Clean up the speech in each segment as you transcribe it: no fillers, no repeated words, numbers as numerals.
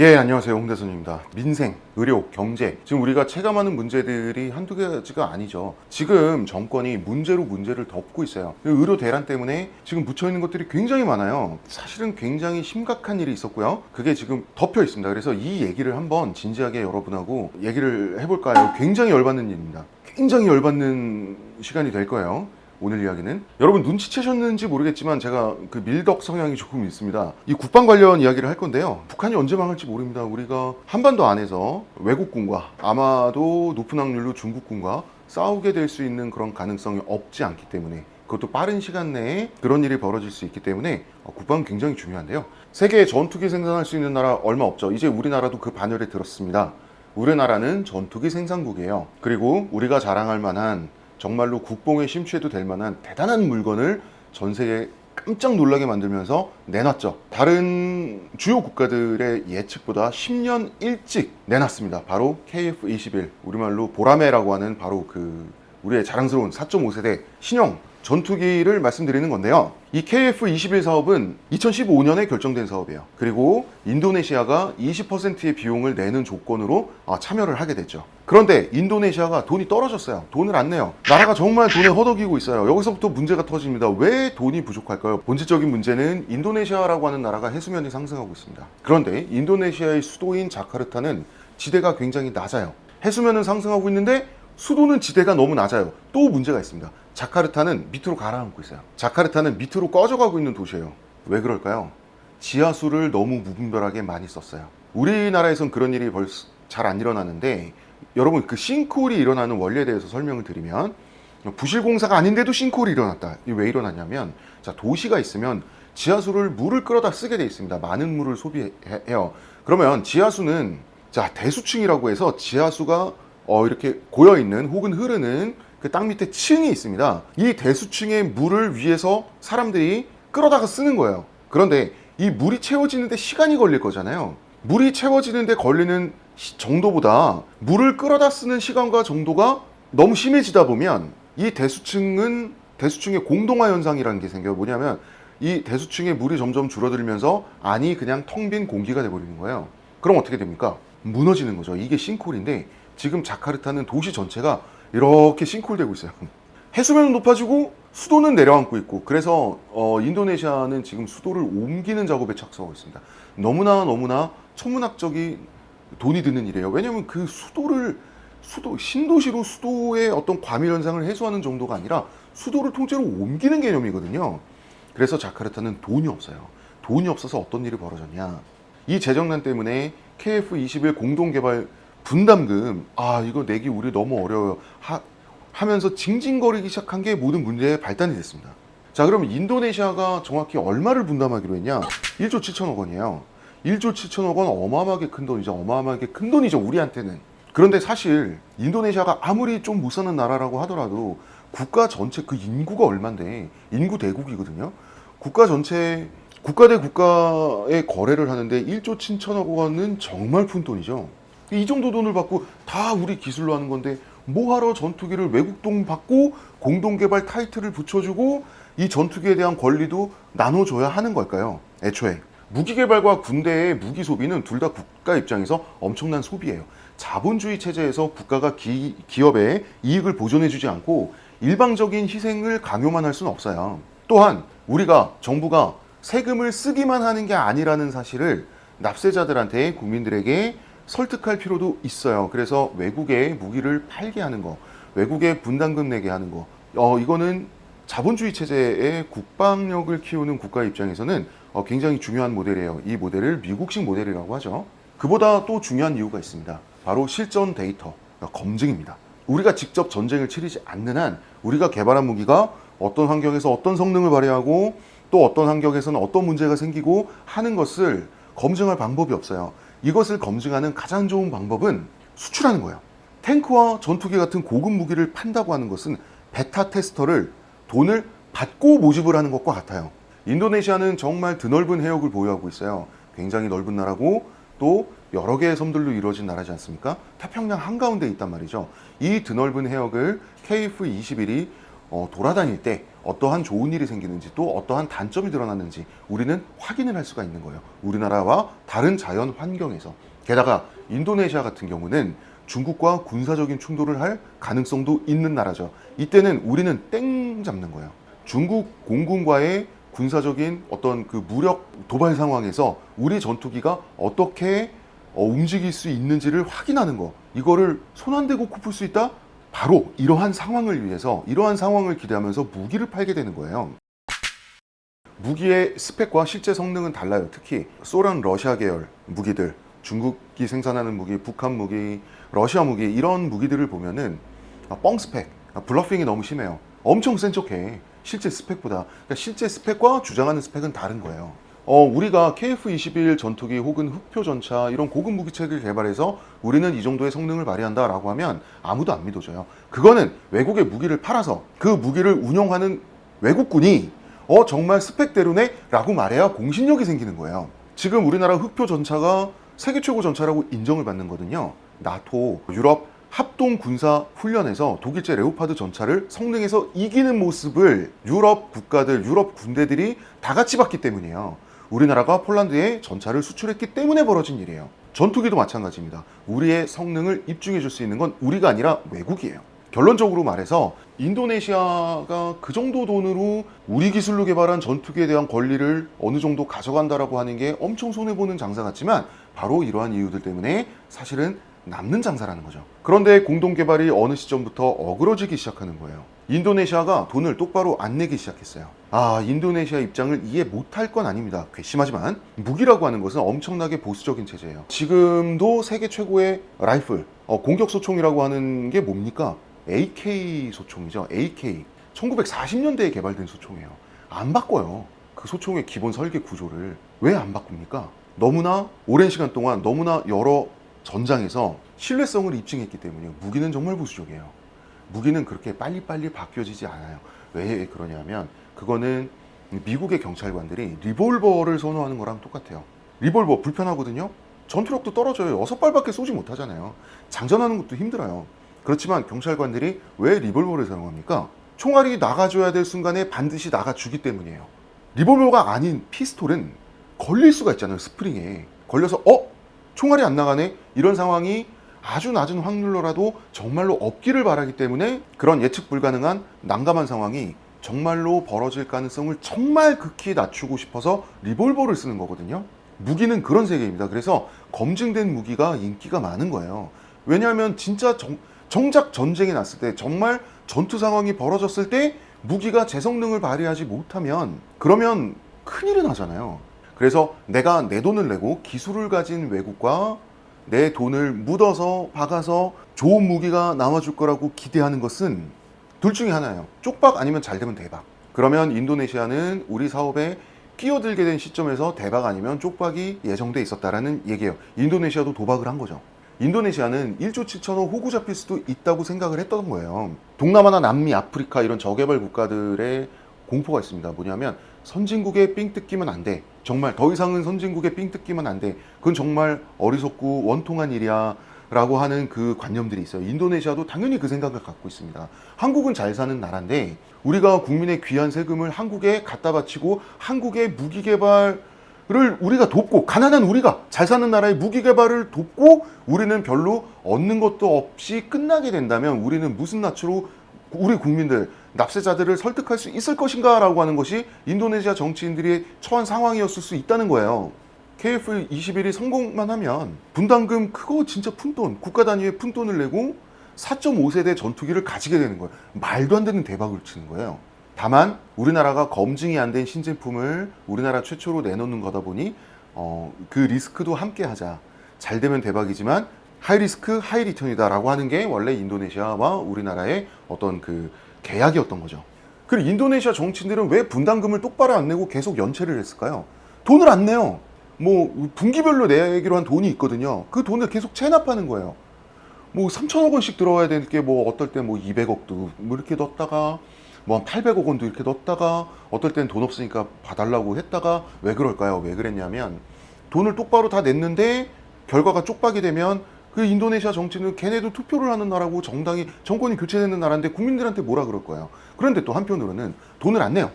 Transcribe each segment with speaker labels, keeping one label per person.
Speaker 1: 예, 안녕하세요. 홍대선입니다. 민생, 의료, 경제. 지금 우리가 체감하는 문제들이 한두 가지가 아니죠. 지금 정권이 문제로 문제를 덮고 있어요. 의료 대란 때문에 지금 묻혀있는 것들이 굉장히 많아요. 사실은 굉장히 심각한 일이 있었고요. 그게 지금 덮여 있습니다. 그래서 이 얘기를 한번 진지하게 여러분하고 얘기를 해볼까요? 굉장히 열받는 일입니다. 굉장히 열받는 시간이 될 거예요. 오늘 이야기는 여러분 눈치채셨는지 모르겠지만 제가 그 밀덕 성향이 조금 있습니다. 이 국방 관련 이야기를 할 건데요. 북한이 언제 망할지 모릅니다. 우리가 한반도 안에서 외국군과 아마도 높은 확률로 중국군과 싸우게 될 수 있는 그런 가능성이 없지 않기 때문에, 그것도 빠른 시간 내에 그런 일이 벌어질 수 있기 때문에 국방은 굉장히 중요한데요. 세계에 전투기 생산할 수 있는 나라 얼마 없죠. 이제 우리나라도 그 반열에 들었습니다. 우리나라는 전투기 생산국이에요. 그리고 우리가 자랑할 만한, 정말로 국뽕에 심취해도 될 만한 대단한 물건을 전 세계에 깜짝 놀라게 만들면서 내놨죠. 다른 주요 국가들의 예측보다 10년 일찍 내놨습니다. 바로 KF-21, 우리말로 보라매라고 하는 바로 그 우리의 자랑스러운 4.5세대 신형 전투기를 말씀드리는 건데요. 이 KF-21 사업은 2015년에 결정된 사업이에요. 그리고 인도네시아가 20%의 비용을 내는 조건으로 참여를 하게 됐죠. 그런데 인도네시아가 돈이 떨어졌어요. 돈을 안 내요. 나라가 정말 돈에 허덕이고 있어요. 여기서부터 문제가 터집니다. 왜 돈이 부족할까요? 본질적인 문제는 인도네시아라고 하는 나라가 해수면이 상승하고 있습니다. 그런데 인도네시아의 수도인 자카르타는 지대가 굉장히 낮아요. 해수면은 상승하고 있는데 수도는 지대가 너무 낮아요. 또 문제가 있습니다. 자카르타는 밑으로 가라앉고 있어요. 자카르타는 밑으로 꺼져가고 있는 도시예요. 왜 그럴까요? 지하수를 너무 무분별하게 많이 썼어요. 우리나라에선 그런 일이 잘 안 일어나는데, 여러분 그 싱크홀이 일어나는 원리에 대해서 설명을 드리면, 부실공사가 아닌데도 싱크홀이 일어났다. 이게 왜 일어났냐면, 자, 도시가 있으면 지하수를 물을 끌어다 쓰게 돼 있습니다. 많은 물을 소비해요. 그러면 지하수는, 자, 대수층이라고 해서 지하수가 이렇게 고여있는 혹은 흐르는 그 땅 밑에 층이 있습니다. 이 대수층의 물을 위해서 사람들이 끌어다가 쓰는 거예요. 그런데 이 물이 채워지는데 시간이 걸릴 거잖아요. 물이 채워지는데 걸리는 정도보다 물을 끌어다 쓰는 시간과 정도가 너무 심해지다 보면 이 대수층의 공동화 현상이라는 게 생겨요. 뭐냐면 이 대수층의 물이 점점 줄어들면서 안이 그냥 텅 빈 공기가 돼버리는 거예요. 그럼 어떻게 됩니까? 무너지는 거죠. 이게 싱크홀인데, 지금 자카르타는 도시 전체가 이렇게 싱크홀되고 있어요. 해수면은 높아지고 수도는 내려앉고 있고, 그래서 인도네시아는 지금 수도를 옮기는 작업에 착수하고 있습니다. 너무나 천문학적인 돈이 드는 일이에요. 왜냐하면 그 신도시로 수도의 어떤 과밀 현상을 해소하는 정도가 아니라 수도를 통째로 옮기는 개념이거든요. 그래서 자카르타는 돈이 없어요. 돈이 없어서 어떤 일이 벌어졌냐. 이 재정난 때문에 KF-21 공동개발 분담금, 이거 내기 우리 너무 어려워요 하면서 징징거리기 시작한 게 모든 문제의 발단이 됐습니다. 자, 그러면 인도네시아가 정확히 얼마를 분담하기로 했냐? 1조 7천억 원이에요. 1조 7천억 원 어마어마하게 큰 돈이죠. 어마어마하게 큰 돈이죠, 우리한테는. 그런데 사실 인도네시아가 아무리 좀 못 사는 나라라고 하더라도 국가 전체 그 인구가 얼만데, 인구 대국이거든요. 국가 대 국가의 거래를 하는데 1조 7천억 원은 정말 푼 돈이죠. 이 정도 돈을 받고 다 우리 기술로 하는 건데, 뭐하러 전투기를 외국 돈 받고 공동개발 타이틀을 붙여주고 이 전투기에 대한 권리도 나눠줘야 하는 걸까요? 애초에 무기개발과 군대의 무기 소비는 둘 다 국가 입장에서 엄청난 소비예요. 자본주의 체제에서 국가가 기업의 이익을 보존해주지 않고 일방적인 희생을 강요만 할 수는 없어요. 또한 정부가 세금을 쓰기만 하는 게 아니라는 사실을 납세자들한테, 국민들에게 설득할 필요도 있어요. 그래서 외국에 무기를 팔게 하는 거, 외국에 분담금 내게 하는 거, 이거는 자본주의 체제의 국방력을 키우는 국가 입장에서는 굉장히 중요한 모델이에요. 이 모델을 미국식 모델이라고 하죠. 그보다 또 중요한 이유가 있습니다. 바로 실전 데이터, 검증입니다. 우리가 직접 전쟁을 치르지 않는 한 우리가 개발한 무기가 어떤 환경에서 어떤 성능을 발휘하고 또 어떤 환경에서는 어떤 문제가 생기고 하는 것을 검증할 방법이 없어요. 이것을 검증하는 가장 좋은 방법은 수출하는 거예요. 탱크와 전투기 같은 고급 무기를 판다고 하는 것은 베타 테스터를 돈을 받고 모집을 하는 것과 같아요. 인도네시아는 정말 드넓은 해역을 보유하고 있어요. 굉장히 넓은 나라고 또 여러 개의 섬들로 이루어진 나라지 않습니까? 태평양 한가운데 있단 말이죠. 이 드넓은 해역을 KF-21이 돌아다닐 때 어떠한 좋은 일이 생기는지 또 어떠한 단점이 드러나는지 우리는 확인을 할 수가 있는 거예요. 우리나라와 다른 자연 환경에서. 게다가 인도네시아 같은 경우는 중국과 군사적인 충돌을 할 가능성도 있는 나라죠. 이때는 우리는 땡 잡는 거예요. 중국 공군과의 군사적인 어떤 그 무력 도발 상황에서 우리 전투기가 어떻게 움직일 수 있는지를 확인하는 거. 이거를 손 안 대고 코 풀 수 있다? 바로 이러한 상황을 위해서, 이러한 상황을 기대하면서 무기를 팔게 되는 거예요. 무기의 스펙과 실제 성능은 달라요. 특히 소련, 러시아 계열 무기들, 중국이 생산하는 무기, 북한 무기, 러시아 무기, 이런 무기들을 보면은 뻥 스펙, 블러핑이 너무 심해요. 엄청 센 척해. 실제 스펙보다. 그러니까 실제 스펙과 주장하는 스펙은 다른 거예요. 우리가 KF-21 전투기 혹은 흑표 전차 이런 고급 무기체를 개발해서 우리는 이 정도의 성능을 발휘한다라고 하면 아무도 안 믿어줘요. 그거는 외국의 무기를 팔아서 그 무기를 운영하는 외국군이 정말 스펙대로네? 라고 말해야 공신력이 생기는 거예요. 지금 우리나라 흑표 전차가 세계 최고 전차라고 인정을 받는 거든요. 나토, 유럽 합동 군사 훈련에서 독일제 레오파드 전차를 성능에서 이기는 모습을 유럽 국가들, 유럽 군대들이 다 같이 봤기 때문이에요. 우리나라가 폴란드에 전차를 수출했기 때문에 벌어진 일이에요. 전투기도 마찬가지입니다. 우리의 성능을 입증해 줄 수 있는 건 우리가 아니라 외국이에요. 결론적으로 말해서 인도네시아가 그 정도 돈으로 우리 기술로 개발한 전투기에 대한 권리를 어느 정도 가져간다라고 하는 게 엄청 손해보는 장사 같지만 바로 이러한 이유들 때문에 사실은 남는 장사라는 거죠. 그런데 공동개발이 어느 시점부터 어그러지기 시작하는 거예요. 인도네시아가 돈을 똑바로 안 내기 시작했어요. 인도네시아 입장을 이해 못할 건 아닙니다. 괘씸하지만 무기라고 하는 것은 엄청나게 보수적인 체제예요. 지금도 세계 최고의 라이플, 공격 소총이라고 하는 게 뭡니까? AK 소총이죠. AK. 1940년대에 개발된 소총이에요. 안 바꿔요. 그 소총의 기본 설계 구조를. 왜 안 바꿉니까? 너무나 오랜 시간 동안 너무나 여러 전장에서 신뢰성을 입증했기 때문이에요. 무기는 정말 보수적이에요. 무기는 그렇게 빨리빨리 바뀌어지지 않아요. 왜 그러냐면 그거는 미국의 경찰관들이 리볼버를 선호하는 거랑 똑같아요. 리볼버 불편하거든요. 전투력도 떨어져요. 6발밖에 쏘지 못하잖아요. 장전하는 것도 힘들어요. 그렇지만 경찰관들이 왜 리볼버를 사용합니까? 총알이 나가줘야 될 순간에 반드시 나가주기 때문이에요. 리볼버가 아닌 피스톨은 걸릴 수가 있잖아요. 스프링에 걸려서 총알이 안 나가네? 이런 상황이 아주 낮은 확률로라도 정말로 없기를 바라기 때문에 그런 예측 불가능한 난감한 상황이 정말로 벌어질 가능성을 정말 극히 낮추고 싶어서 리볼버를 쓰는 거거든요. 무기는 그런 세계입니다. 그래서 검증된 무기가 인기가 많은 거예요. 왜냐하면 진짜 정작 전쟁이 났을 때, 정말 전투 상황이 벌어졌을 때 무기가 제 성능을 발휘하지 못하면 그러면 큰일이 나잖아요. 그래서 내가 내 돈을 내고 기술을 가진 외국과 내 돈을 묻어서 박아서 좋은 무기가 나와줄 거라고 기대하는 것은 둘 중에 하나예요. 쪽박 아니면 잘 되면 대박. 그러면 인도네시아는 우리 사업에 끼어들게 된 시점에서 대박 아니면 쪽박이 예정돼 있었다라는 얘기예요. 인도네시아도 도박을 한 거죠. 인도네시아는 1조 7천억 호구 잡힐 수도 있다고 생각을 했던 거예요. 동남아나 남미, 아프리카 이런 저개발 국가들의 공포가 있습니다. 뭐냐면 선진국에 삥 뜯기면 안 돼. 정말 더 이상은 선진국에 삥 뜯기면 안 돼. 그건 정말 어리석고 원통한 일이야 라고 하는 그 관념들이 있어요. 인도네시아도 당연히 그 생각을 갖고 있습니다. 한국은 잘 사는 나라인데 우리가 국민의 귀한 세금을 한국에 갖다 바치고 한국의 무기 개발을 우리가 돕고, 가난한 우리가 잘 사는 나라의 무기 개발을 돕고 우리는 별로 얻는 것도 없이 끝나게 된다면 우리는 무슨 낯으로 우리 국민들, 납세자들을 설득할 수 있을 것인가 라고 하는 것이 인도네시아 정치인들이 처한 상황이었을 수 있다는 거예요. KF-21이 성공만 하면 분담금 그거 진짜 푼돈, 국가 단위의 푼돈을 내고 4.5세대 전투기를 가지게 되는 거예요. 말도 안 되는 대박을 치는 거예요. 다만 우리나라가 검증이 안 된 신제품을 우리나라 최초로 내놓는 거다 보니 그 리스크도 함께 하자. 잘 되면 대박이지만 하이 리스크 하이 리턴이다 라고 하는 게 원래 인도네시아와 우리나라의 어떤 그 계약이었던 거죠. 그리고 인도네시아 정치인들은 왜 분담금을 똑바로 안 내고 계속 연체를 했을까요? 돈을 안 내요. 뭐 분기별로 내기로 한 돈이 있거든요. 그 돈을 계속 체납하는 거예요. 뭐 3천억 원씩 들어와야 될 게 뭐 어떨 때 뭐 200억도 뭐 이렇게 넣었다가 뭐 한 800억 원도 이렇게 넣었다가 어떨 땐 돈 없으니까 봐달라고 했다가 왜 그럴까요? 왜 그랬냐면 돈을 똑바로 다 냈는데 결과가 쪽박이 되면 그 인도네시아 정치는 걔네도 투표를 하는 나라고 정권이 교체되는 나라인데 국민들한테 뭐라 그럴 거예요. 그런데 또 한편으로는 돈을 안 내요.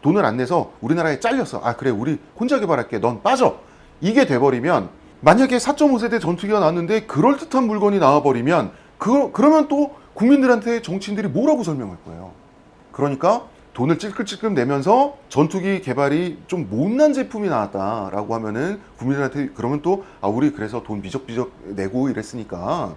Speaker 1: 돈을 안 내서 우리나라에 잘렸어. 아 그래 우리 혼자 개발할게. 넌 빠져. 이게 돼버리면 만약에 4.5세대 전투기가 나왔는데 그럴듯한 물건이 나와버리면 그러면 또 국민들한테 정치인들이 뭐라고 설명할 거예요. 그러니까 돈을 찔끔찔끔 내면서 전투기 개발이 좀 못난 제품이 나왔다라고 하면은 국민들한테 그러면 또 우리 그래서 돈 비적비적 내고 이랬으니까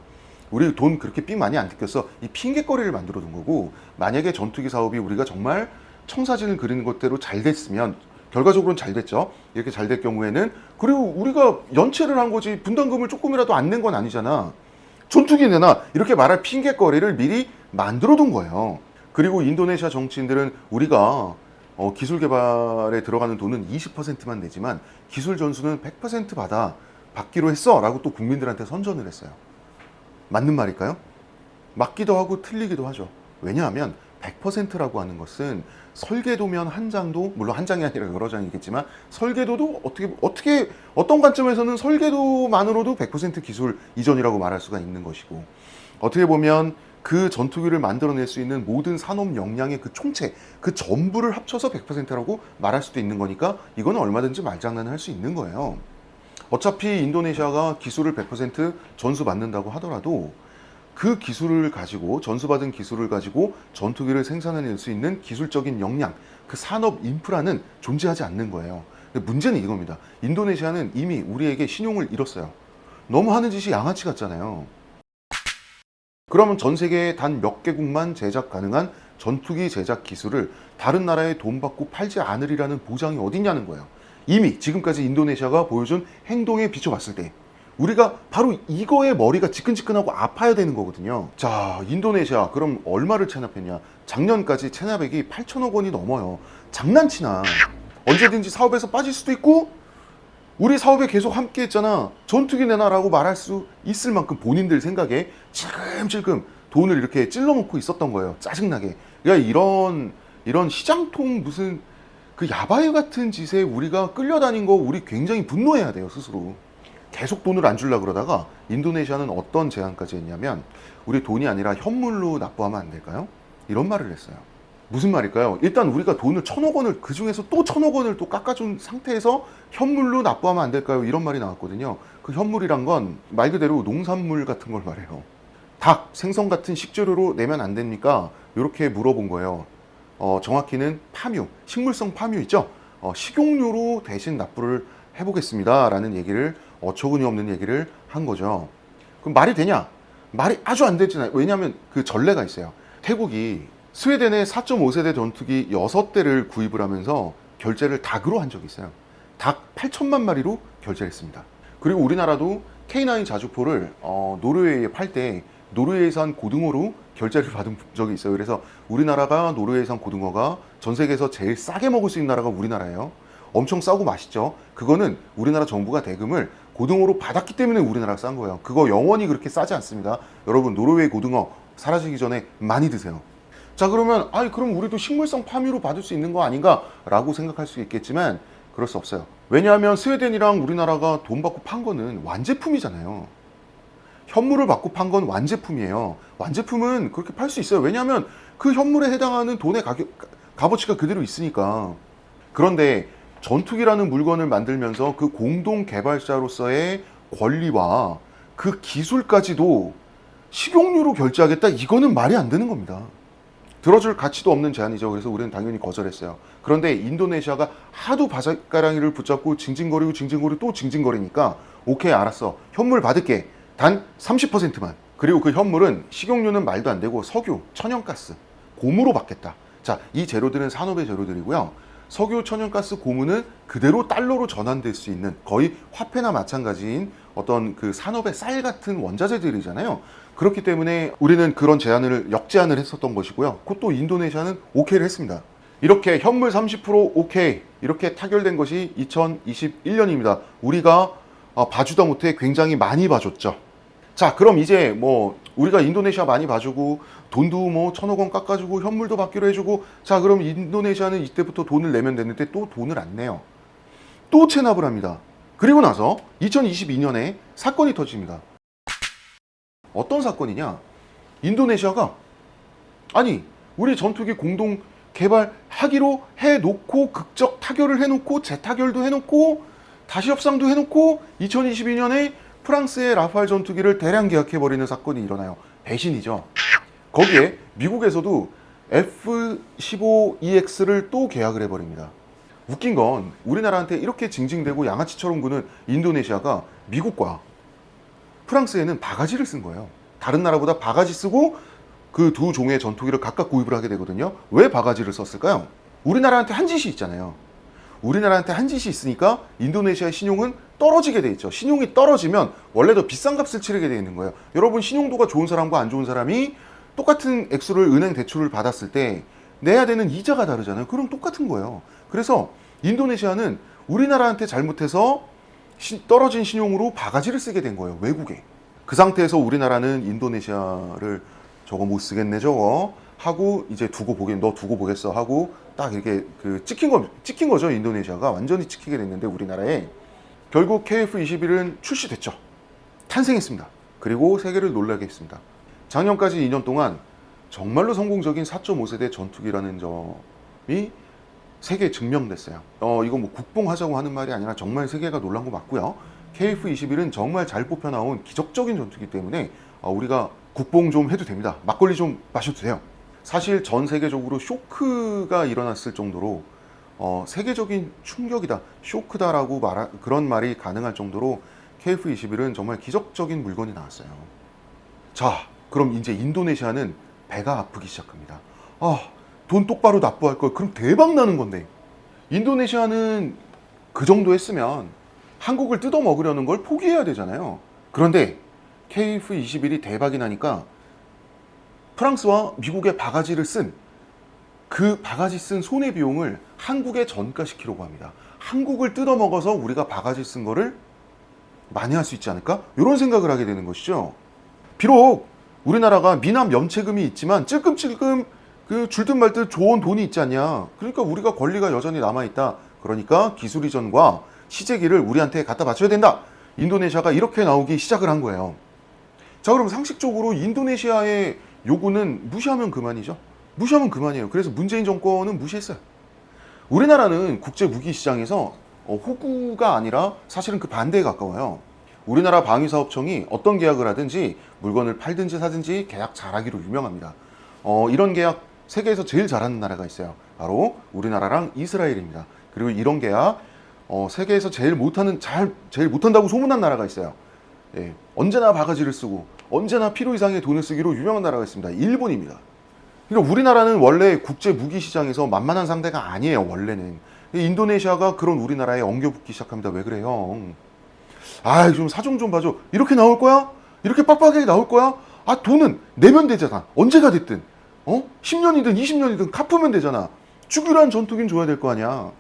Speaker 1: 우리 돈 그렇게 삥 많이 안 뜯겼어. 이 핑계거리를 만들어 둔 거고, 만약에 전투기 사업이 우리가 정말 청사진을 그리는 것대로 잘 됐으면, 결과적으로는 잘 됐죠. 이렇게 잘 될 경우에는, 그리고 우리가 연체를 한 거지 분담금을 조금이라도 안 낸 건 아니잖아. 전투기 내놔 이렇게 말할 핑계거리를 미리 만들어 둔 거예요. 그리고 인도네시아 정치인들은 우리가 기술 개발에 들어가는 돈은 20%만 내지만 기술 전수는 100% 받기로 했어 라고 또 국민들한테 선전을 했어요. 맞는 말일까요? 맞기도 하고 틀리기도 하죠. 왜냐하면 100%라고 하는 것은 설계도면 한 장도, 물론 한 장이 아니라 여러 장이겠지만 설계도도 어떤 관점에서는 설계도만으로도 100% 기술 이전이라고 말할 수가 있는 것이고, 어떻게 보면 그 전투기를 만들어낼 수 있는 모든 산업 역량의 그 총체, 그 전부를 합쳐서 100%라고 말할 수도 있는 거니까 이거는 얼마든지 말장난을 할 수 있는 거예요. 어차피 인도네시아가 기술을 100% 전수받는다고 하더라도 그 기술을 가지고, 전수받은 기술을 가지고 전투기를 생산해낼 수 있는 기술적인 역량, 그 산업 인프라는 존재하지 않는 거예요. 근데 문제는 이겁니다. 인도네시아는 이미 우리에게 신용을 잃었어요. 너무 하는 짓이 양아치 같잖아요. 그러면 전 세계에 단 몇 개국만 제작 가능한 전투기 제작 기술을 다른 나라에 돈 받고 팔지 않으리라는 보장이 어딨냐는 거예요. 이미 지금까지 인도네시아가 보여준 행동에 비춰봤을 때 우리가 바로 이거에 머리가 지끈지끈하고 아파야 되는 거거든요. 자, 인도네시아 그럼 얼마를 체납했냐? 작년까지 체납액이 8천억 원이 넘어요. 장난치나. 언제든지 사업에서 빠질 수도 있고, 우리 사업에 계속 함께 했잖아, 전투기 내놔라고 말할 수 있을 만큼 본인들 생각에 찔끔찔끔 돈을 이렇게 찔러놓고 있었던 거예요. 짜증나게. 그러니까 이런 시장통 무슨 그 야바이 같은 짓에 우리가 끌려다닌 거 우리 굉장히 분노해야 돼요, 스스로. 계속 돈을 안 주려고 그러다가 인도네시아는 어떤 제안까지 했냐면, 우리 돈이 아니라 현물로 납부하면 안 될까요? 이런 말을 했어요. 무슨 말일까요? 일단 우리가 돈을 1,000억 원을 그중에서 또 1,000억 원을 또 깎아준 상태에서 현물로 납부하면 안 될까요? 이런 말이 나왔거든요. 그 현물이란 건 말 그대로 농산물 같은 걸 말해요. 닭, 생선 같은 식재료로 내면 안 됩니까? 이렇게 물어본 거예요. 정확히는 파묘, 식물성 파묘 있죠? 식용유로 대신 납부를 해보겠습니다 라는 얘기를, 어처구니 없는 얘기를 한 거죠. 그럼 말이 되냐? 말이 아주 안 되잖아요. 왜냐하면 그 전례가 있어요. 태국이 스웨덴의 4.5세대 전투기 6대를 구입을 하면서 결제를 닭으로 한 적이 있어요. 닭 8천만 마리로 결제를 했습니다. 그리고 우리나라도 K9 자주포를 노르웨이에 팔 때 노르웨이산 고등어로 결제를 받은 적이 있어요. 그래서 우리나라가 노르웨이산 고등어가 전 세계에서 제일 싸게 먹을 수 있는 나라가 우리나라예요. 엄청 싸고 맛있죠. 그거는 우리나라 정부가 대금을 고등어로 받았기 때문에 우리나라가 싼 거예요. 그거 영원히 그렇게 싸지 않습니다. 여러분, 노르웨이 고등어 사라지기 전에 많이 드세요. 자, 그러면 그럼 우리도 식물성 파묘로 받을 수 있는 거 아닌가 라고 생각할 수 있겠지만 그럴 수 없어요. 왜냐하면 스웨덴이랑 우리나라가 돈 받고 판 거는 완제품이잖아요. 현물을 받고 판 건 완제품이에요. 완제품은 그렇게 팔 수 있어요. 왜냐하면 그 현물에 해당하는 돈의 값어치가 그대로 있으니까. 그런데 전투기라는 물건을 만들면서 그 공동 개발자로서의 권리와 그 기술까지도 식용유로 결제하겠다? 이거는 말이 안 되는 겁니다. 들어줄 가치도 없는 제안이죠. 그래서 우리는 당연히 거절했어요. 그런데 인도네시아가 하도 바삭가랑이를 붙잡고 징징거리고 또 징징거리니까 오케이, 알았어. 현물 받을게. 단 30%만. 그리고 그 현물은 식용유는 말도 안 되고 석유, 천연가스, 고무로 받겠다. 자, 이 재료들은 산업의 재료들이고요. 석유, 천연가스, 고무는 그대로 달러로 전환될 수 있는 거의 화폐나 마찬가지인 어떤 그 산업의 쌀 같은 원자재들이잖아요. 그렇기 때문에 우리는 그런 역제안을 했었던 것이고요. 그것도 인도네시아는 오케이를 했습니다. 이렇게 현물 30% 오케이, 이렇게 타결된 것이 2021년입니다. 우리가 봐주다 못해 굉장히 많이 봐줬죠. 자, 그럼 이제 우리가 인도네시아 많이 봐주고 돈도 1,000억 원 깎아주고 현물도 받기로 해주고, 자, 그럼 인도네시아는 이때부터 돈을 내면 되는데 또 돈을 안 내요. 또 체납을 합니다. 그리고 나서 2022년에 사건이 터집니다. 어떤 사건이냐? 인도네시아가 아니 우리 전투기 공동 개발하기로 해놓고 극적 타결을 해놓고 재타결도 해놓고 다시 협상도 해놓고 2022년에 프랑스의 라팔 전투기를 대량 계약해버리는 사건이 일어나요. 배신이죠. 거기에 미국에서도 F-15EX를 또 계약을 해버립니다. 웃긴 건 우리나라한테 이렇게 징징대고 양아치처럼 구는 인도네시아가 미국과 프랑스에는 바가지를 쓴 거예요. 다른 나라보다 바가지 쓰고 그 두 종의 전투기를 각각 구입을 하게 되거든요. 왜 바가지를 썼을까요? 우리나라한테 한 짓이 있잖아요. 우리나라한테 한 짓이 있으니까 인도네시아의 신용은 떨어지게 돼 있죠. 신용이 떨어지면 원래 더 비싼 값을 치르게 돼 있는 거예요. 여러분 신용도가 좋은 사람과 안 좋은 사람이 똑같은 액수를 은행 대출을 받았을 때 내야 되는 이자가 다르잖아요. 그럼 똑같은 거예요. 그래서 인도네시아는 우리나라한테 잘못해서 떨어진 신용으로 바가지를 쓰게 된 거예요. 외국에. 그 상태에서 우리나라는 인도네시아를 저거 못 쓰겠네 저거 하고 이제 너 두고 보겠어 하고 딱 이렇게 찍힌 거죠. 인도네시아가 완전히 찍히게 됐는데 우리나라에 결국 KF-21은 출시됐죠. 탄생했습니다. 그리고 세계를 놀라게 했습니다. 작년까지 2년 동안 정말로 성공적인 4.5세대 전투기라는 점이 세계에 증명됐어요. 이거 뭐 국뽕하자고 하는 말이 아니라 정말 세계가 놀란 거 맞고요. KF-21은 정말 잘 뽑혀 나온 기적적인 전투기 때문에 우리가 국뽕 좀 해도 됩니다. 막걸리 좀 마셔도 돼요. 사실 전 세계적으로 쇼크가 일어났을 정도로 세계적인 충격이다, 쇼크다라고 그런 말이 가능할 정도로 KF-21은 정말 기적적인 물건이 나왔어요. 자, 그럼 이제 인도네시아는 배가 아프기 시작합니다. 돈 똑바로 납부할 걸. 그럼 대박 나는 건데. 인도네시아는 그 정도 했으면 한국을 뜯어먹으려는 걸 포기해야 되잖아요. 그런데 KF-21이 대박이 나니까 프랑스와 미국의 바가지를 쓴 그 바가지 쓴 손해비용을 한국에 전가시키려고 합니다. 한국을 뜯어먹어서 우리가 바가지 쓴 거를 많이 할 수 있지 않을까? 이런 생각을 하게 되는 것이죠. 비록 우리나라가 미남 면책금이 있지만 찔끔찔끔 그 줄듯 말듯 좋은 돈이 있지 않냐. 그러니까 우리가 권리가 여전히 남아있다. 그러니까 기술 이전과 시제기를 우리한테 갖다 바쳐야 된다. 인도네시아가 이렇게 나오기 시작을 한 거예요. 자, 그럼 상식적으로 인도네시아의 요구는 무시하면 그만이죠. 무시하면 그만이에요. 그래서 문재인 정권은 무시했어요. 우리나라는 국제 무기 시장에서 호구가 아니라 사실은 그 반대에 가까워요. 우리나라 방위사업청이 어떤 계약을 하든지 물건을 팔든지 사든지 계약 잘하기로 유명합니다. 이런 계약 세계에서 제일 잘하는 나라가 있어요. 바로 우리나라랑 이스라엘입니다. 그리고 이런 계약 세계에서 제일 못한다고 소문난 나라가 있어요. 예, 언제나 바가지를 쓰고 언제나 필요 이상의 돈을 쓰기로 유명한 나라가 있습니다. 일본입니다. 그러니까 우리나라는 원래 국제 무기 시장에서 만만한 상대가 아니에요. 원래는. 인도네시아가 그런 우리나라에 엉겨붙기 시작합니다. 왜 그래요? 좀 사정 좀 봐줘. 이렇게 나올 거야? 이렇게 빡빡하게 나올 거야? 돈은 내면 되잖아. 언제가 됐든. 10년이든 20년이든 갚으면 되잖아. 죽으란 전투기는 줘야 될 거 아니야.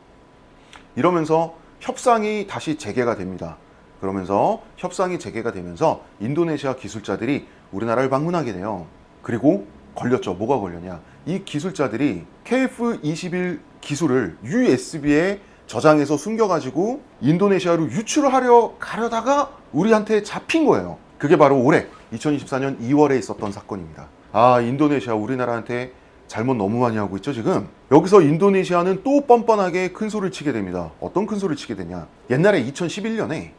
Speaker 1: 이러면서 협상이 다시 재개가 됩니다. 그러면서 협상이 재개가 되면서 인도네시아 기술자들이 우리나라를 방문하게 돼요. 그리고 걸렸죠. 뭐가 걸렸냐. 이 기술자들이 KF-21 기술을 USB에 저장해서 숨겨가지고 인도네시아로 가려다가 우리한테 잡힌 거예요. 그게 바로 올해 2024년 2월에 있었던 사건입니다. 인도네시아 우리나라한테 잘못 너무 많이 하고 있죠 지금. 여기서 인도네시아는 또 뻔뻔하게 큰 소리를 치게 됩니다. 어떤 큰 소리를 치게 되냐. 옛날에 2011년에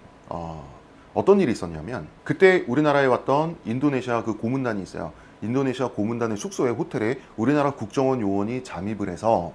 Speaker 1: 어떤 일이 있었냐면 그때 우리나라에 왔던 인도네시아 그 고문단이 있어요. 인도네시아 고문단의 숙소에 호텔에 우리나라 국정원 요원이 잠입을 해서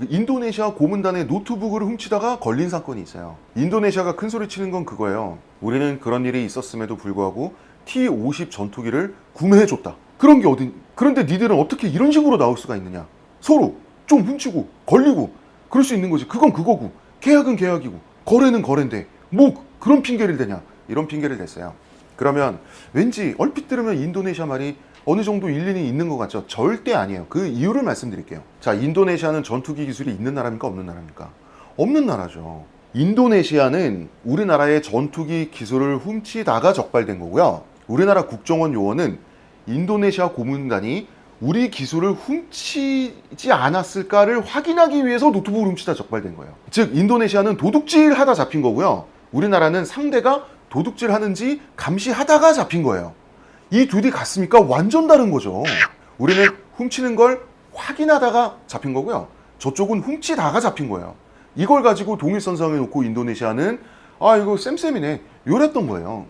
Speaker 1: 인도네시아 고문단의 노트북을 훔치다가 걸린 사건이 있어요. 인도네시아가 큰 소리 치는 건 그거예요. 우리는 그런 일이 있었음에도 불구하고 T-50 전투기를 구매해줬다. 그런 게 그런데 니들은 어떻게 이런 식으로 나올 수가 있느냐. 서로 좀 훔치고 걸리고 그럴 수 있는 거지. 그건 그거고 계약은 계약이고 거래는 거래인데 뭐 그런 핑계를 대냐. 이런 핑계를 댔어요. 그러면 왠지 얼핏 들으면 인도네시아 말이 어느 정도 일리는 있는 것 같죠? 절대 아니에요. 그 이유를 말씀드릴게요. 자, 인도네시아는 전투기 기술이 있는 나라입니까? 없는 나라입니까? 없는 나라죠. 인도네시아는 우리나라의 전투기 기술을 훔치다가 적발된 거고요. 우리나라 국정원 요원은 인도네시아 고문단이 우리 기술을 훔치지 않았을까를 확인하기 위해서 노트북을 훔치다 적발된 거예요. 즉 인도네시아는 도둑질하다 잡힌 거고요. 우리나라는 상대가 도둑질하는지 감시하다가 잡힌 거예요. 이 둘이 같습니까? 완전 다른 거죠. 우리는 훔치는 걸 확인하다가 잡힌 거고요. 저쪽은 훔치다가 잡힌 거예요. 이걸 가지고 동일선상에 놓고 인도네시아는 아 이거 쌤쌤이네 이랬던 거예요.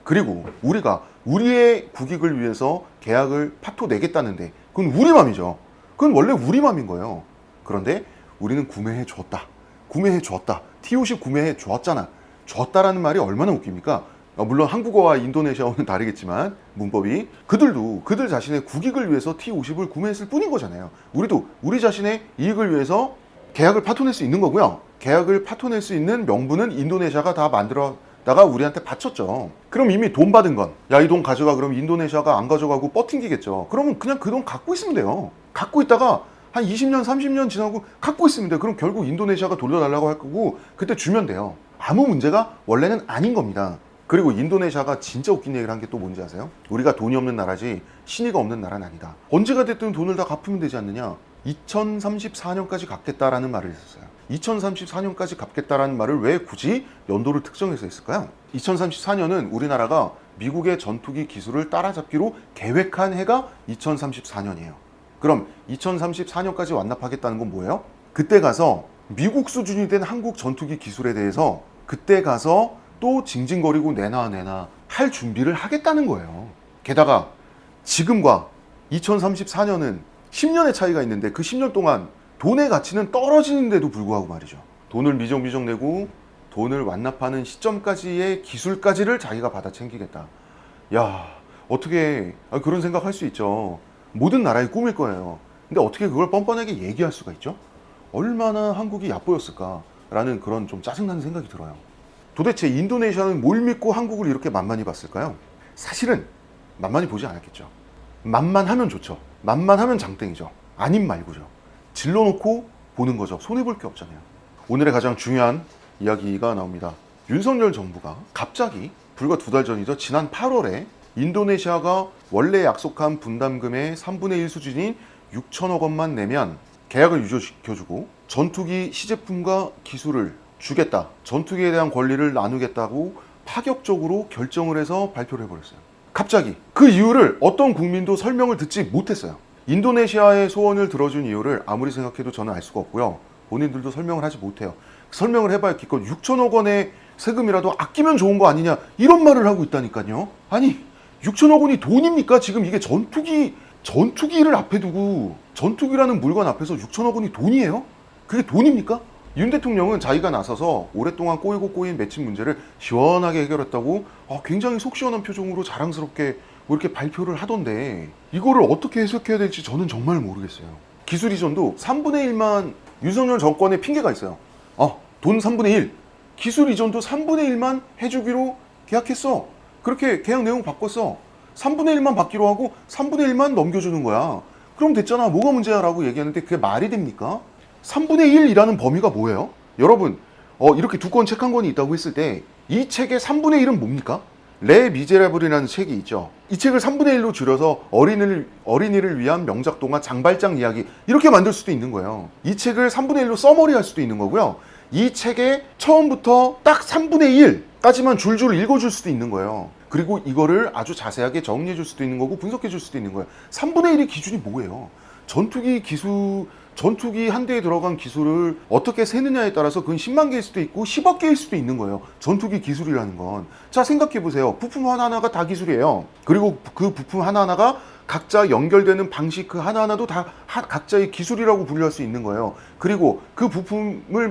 Speaker 1: 그리고 우리가 우리의 국익을 위해서 계약을 파토 내겠다는데 그건 우리 맘이죠. 그건 원래 우리 맘인 거예요. 그런데 우리는 구매해 줬다. 구매해 줬다. T50 구매해 줬잖아. 줬다라는 말이 얼마나 웃깁니까? 물론 한국어와 인도네시아어는 다르겠지만 문법이 그들도 그들 자신의 국익을 위해서 T50을 구매했을 뿐인 거잖아요. 우리도 우리 자신의 이익을 위해서 계약을 파토낼 수 있는 거고요. 계약을 파토낼 수 있는 명분은 인도네시아가 다 만들어다가 우리한테 바쳤죠. 그럼 이미 돈 받은 건 야 이 돈 가져가 그럼 인도네시아가 안 가져가고 뻗팅기겠죠. 그러면 그냥 그 돈 갖고 있으면 돼요. 갖고 있다가 한 20년 30년 지나고 갖고 있으면 돼요. 그럼 결국 인도네시아가 돌려달라고 할 거고 그때 주면 돼요. 아무 문제가 원래는 아닌 겁니다. 그리고 인도네시아가 진짜 웃긴 얘기를 한 게 또 뭔지 아세요? 우리가 돈이 없는 나라지 신의가 없는 나라는 아니다. 언제가 됐든 돈을 다 갚으면 되지 않느냐. 2034년까지 갚겠다라는 말을 했었어요. 2034년까지 갚겠다라는 말을 왜 굳이 연도를 특정해서 했을까요? 2034년은 우리나라가 미국의 전투기 기술을 따라잡기로 계획한 해가 2034년이에요. 그럼 2034년까지 완납하겠다는 건 뭐예요? 그때 가서 미국 수준이 된 한국 전투기 기술에 대해서 그때 가서 또 징징거리고 내놔 할 준비를 하겠다는 거예요. 게다가 지금과 2034년은 10년의 차이가 있는데 그 10년 동안 돈의 가치는 떨어지는데도 불구하고 말이죠. 돈을 미적미적 내고 돈을 완납하는 시점까지의 기술까지를 자기가 받아 챙기겠다. 야, 어떻게 그런 생각할 수 있죠. 모든 나라의 꿈일 거예요. 근데 어떻게 그걸 뻔뻔하게 얘기할 수가 있죠? 얼마나 한국이 얕보였을까라는 그런 좀 짜증나는 생각이 들어요. 도대체 인도네시아는 뭘 믿고 한국을 이렇게 만만히 봤을까요? 사실은 만만히 보지 않았겠죠. 만만하면 좋죠. 만만하면 장땡이죠. 아님 말고죠. 질러놓고 보는 거죠. 손해볼 게 없잖아요. 오늘의 가장 중요한 이야기가 나옵니다. 윤석열 정부가 갑자기 불과 2달 전이죠. 지난 8월에 인도네시아가 원래 약속한 분담금의 3분의 1 수준인 6천억 원만 내면 계약을 유효시켜주고 전투기 시제품과 기술을 주겠다. 전투기에 대한 권리를 나누겠다고 파격적으로 결정을 해서 발표를 해버렸어요. 갑자기 그 이유를 어떤 국민도 설명을 듣지 못했어요. 인도네시아의 소원을 들어준 이유를 아무리 생각해도 저는 알 수가 없고요. 본인들도 설명을 하지 못해요. 설명을 해봐야 기껏 6천억 원의 세금이라도 아끼면 좋은 거 아니냐 이런 말을 하고 있다니까요. 아니 6천억 원이 돈입니까? 지금 이게 전투기를 앞에 두고 전투기라는 물건 앞에서 6천억 원이 돈이에요? 그게 돈입니까? 윤 대통령은 자기가 나서서 오랫동안 꼬이고 꼬인 맺힌 문제를 시원하게 해결했다고 굉장히 속 시원한 표정으로 자랑스럽게 이렇게 발표를 하던데 이거를 어떻게 해석해야 될지 저는 정말 모르겠어요. 기술 이전도 3분의 1만 윤석열 정권의 핑계가 있어요. 돈 3분의 1, 기술 이전도 3분의 1만 해주기로 계약했어. 그렇게 계약 내용 바꿨어. 3분의 1만 받기로 하고 3분의 1만 넘겨주는 거야. 그럼 됐잖아. 뭐가 문제야? 라고 얘기하는데 그게 말이 됩니까? 3분의 1이라는 범위가 뭐예요? 여러분 이렇게 두꺼운 책 한 권이 있다고 했을 때 이 책의 3분의 1은 뭡니까? 레 미제라블이라는 책이 있죠. 이 책을 3분의 1로 줄여서 어린이를 위한 명작 동화 장발장 이야기 이렇게 만들 수도 있는 거예요. 이 책을 3분의 1로 써머리 할 수도 있는 거고요. 이 책의 처음부터 딱 3분의 1까지만 줄줄 읽어줄 수도 있는 거예요. 그리고 이거를 아주 자세하게 정리해 줄 수도 있는 거고 분석해 줄 수도 있는 거예요. 3분의 1의 기준이 뭐예요? 전투기 한 대에 들어간 기술을 어떻게 세느냐에 따라서 그건 10만 개일 수도 있고 10억 개일 수도 있는 거예요. 전투기 기술이라는 건. 자, 생각해 보세요. 부품 하나하나가 다 기술이에요. 그리고 그 부품 하나하나가 각자 연결되는 방식 그 하나하나도 다 각자의 기술이라고 분류할 수 있는 거예요. 그리고 그 부품을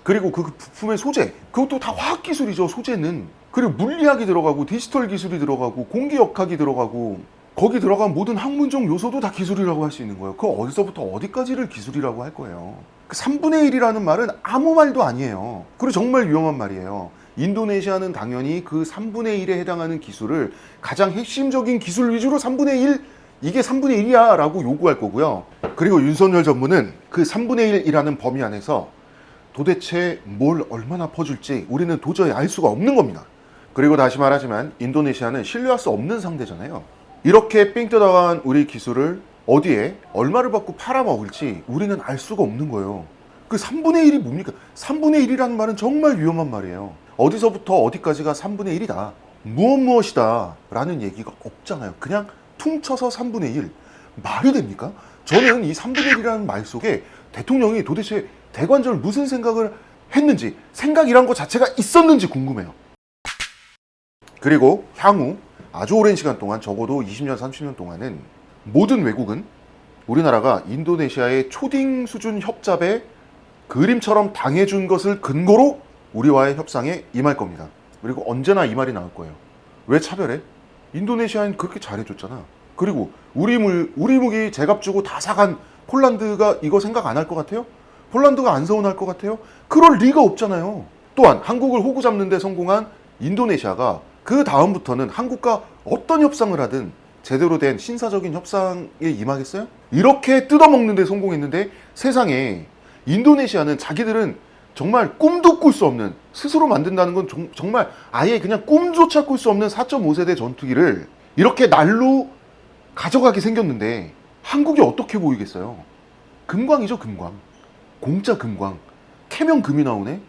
Speaker 1: 그리고 그 부품의 소재, 그것도 다 화학 기술이죠. 소재는. 그리고 물리학이 들어가고 디지털 기술이 들어가고 공기역학이 들어가고 거기 들어간 모든 학문적 요소도 다 기술이라고 할 수 있는 거예요. 그 어디서부터 어디까지를 기술이라고 할 거예요. 그 3분의 1이라는 말은 아무 말도 아니에요. 그리고 정말 위험한 말이에요. 인도네시아는 당연히 그 3분의 1에 해당하는 기술을 가장 핵심적인 기술 위주로 3분의 1, 이게 3분의 1이야 라고 요구할 거고요. 그리고 윤석열 정부는 그 3분의 1이라는 범위 안에서 도대체 뭘 얼마나 퍼줄지 우리는 도저히 알 수가 없는 겁니다. 그리고 다시 말하지만 인도네시아는 신뢰할 수 없는 상대잖아요. 이렇게 삥 뜯어간 우리 기술을 어디에 얼마를 받고 팔아먹을지 우리는 알 수가 없는 거예요. 그 3분의 1이 뭡니까? 3분의 1이라는 말은 정말 위험한 말이에요. 어디서부터 어디까지가 3분의 1이다. 무엇이다 라는 얘기가 없잖아요. 그냥 퉁쳐서 3분의 1. 말이 됩니까? 저는 이 3분의 1이라는 말 속에 대통령이 도대체 대관절 무슨 생각을 했는지, 생각이란 것 자체가 있었는지 궁금해요. 그리고 향후 아주 오랜 시간 동안, 적어도 20년, 30년 동안은 모든 외국은 우리나라가 인도네시아의 초딩 수준 협잡에 그림처럼 당해준 것을 근거로 우리와의 협상에 임할 겁니다. 그리고 언제나 이 말이 나올 거예요. 왜 차별해? 인도네시아는 그렇게 잘해줬잖아. 그리고 우리 무기 제값 주고 다 사간 폴란드가 이거 생각 안 할 것 같아요? 폴란드가 안 서운할 것 같아요? 그럴 리가 없잖아요. 또한 한국을 호구 잡는 데 성공한 인도네시아가 그 다음부터는 한국과 어떤 협상을 하든 제대로 된 신사적인 협상에 임하겠어요? 이렇게 뜯어먹는 데 성공했는데 세상에 인도네시아는 자기들은 정말 꿈도 꿀 수 없는, 스스로 만든다는 건 정말 아예 그냥 꿈조차 꿀 수 없는 4.5세대 전투기를 이렇게 날로 가져가게 생겼는데 한국이 어떻게 보이겠어요? 금광이죠, 금광. 공짜 금광. 캐면 금이 나오네?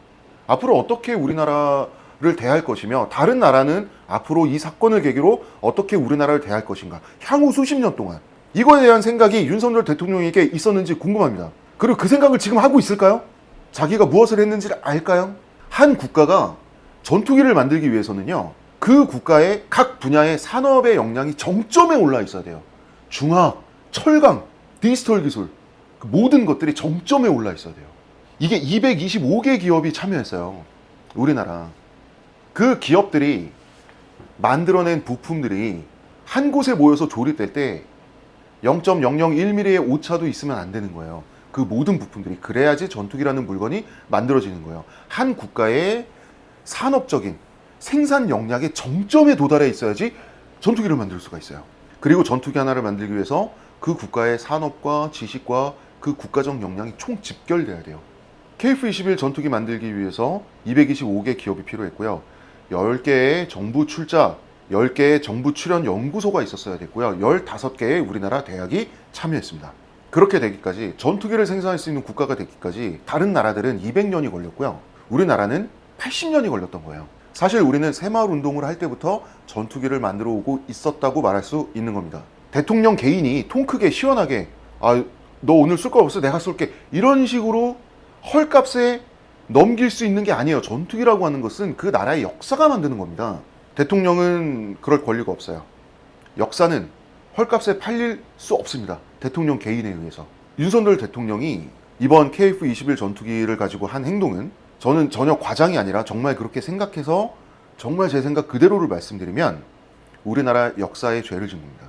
Speaker 1: 앞으로 어떻게 우리나라를 대할 것이며 다른 나라는 앞으로 이 사건을 계기로 어떻게 우리나라를 대할 것인가, 향후 수십 년 동안 이거에 대한 생각이 윤석열 대통령에게 있었는지 궁금합니다. 그리고 그 생각을 지금 하고 있을까요? 자기가 무엇을 했는지를 알까요? 한 국가가 전투기를 만들기 위해서는요, 그 국가의 각 분야의 산업의 역량이 정점에 올라 있어야 돼요. 중화학, 철강, 디지털 기술, 그 모든 것들이 정점에 올라 있어야 돼요. 이게 225개 기업이 참여했어요. 우리나라. 그 기업들이 만들어낸 부품들이 한 곳에 모여서 조립될 때 0.001mm의 오차도 있으면 안 되는 거예요. 그 모든 부품들이. 그래야지 전투기라는 물건이 만들어지는 거예요. 한 국가의 산업적인 생산 역량의 정점에 도달해 있어야지 전투기를 만들 수가 있어요. 그리고 전투기 하나를 만들기 위해서 그 국가의 산업과 지식과 그 국가적 역량이 총 집결돼야 돼요. KF-21 전투기 만들기 위해서 225개 기업이 필요했고요. 10개의 정부 출자, 10개의 정부 출연 연구소가 있었어야 됐고요. 15개의 우리나라 대학이 참여했습니다. 그렇게 되기까지, 전투기를 생산할 수 있는 국가가 되기까지 다른 나라들은 200년이 걸렸고요. 우리나라는 80년이 걸렸던 거예요. 사실 우리는 새마을 운동을 할 때부터 전투기를 만들어 오고 있었다고 말할 수 있는 겁니다. 대통령 개인이 통 크게 시원하게 너 오늘 쏠 거 없어 내가 쏠게, 이런 식으로 헐값에 넘길 수 있는 게 아니에요. 전투기라고 하는 것은 그 나라의 역사가 만드는 겁니다. 대통령은 그럴 권리가 없어요. 역사는 헐값에 팔릴 수 없습니다. 대통령 개인에 의해서. 윤석열 대통령이 이번 KF-21 전투기를 가지고 한 행동은, 저는 전혀 과장이 아니라 정말 그렇게 생각해서 정말 제 생각 그대로를 말씀드리면 우리나라 역사에 죄를 짓는 겁니다.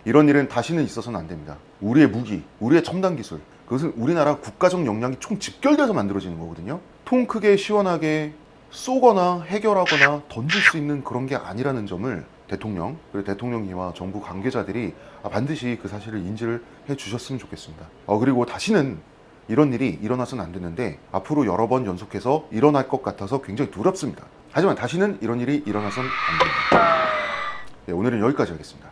Speaker 1: 이런 일은 다시는 있어서는 안 됩니다. 우리의 무기, 우리의 첨단 기술, 그것은 우리나라 국가적 역량이 총 집결돼서 만들어지는 거거든요. 통 크게 시원하게 쏘거나 해결하거나 던질 수 있는 그런 게 아니라는 점을 대통령, 그리고 대통령이와 정부 관계자들이 반드시 그 사실을 인지를 해 주셨으면 좋겠습니다. 그리고 다시는 이런 일이 일어나서는 안 되는데 앞으로 여러 번 연속해서 일어날 것 같아서 굉장히 두렵습니다. 하지만 다시는 이런 일이 일어나서는 안 됩니다. 네, 오늘은 여기까지 하겠습니다.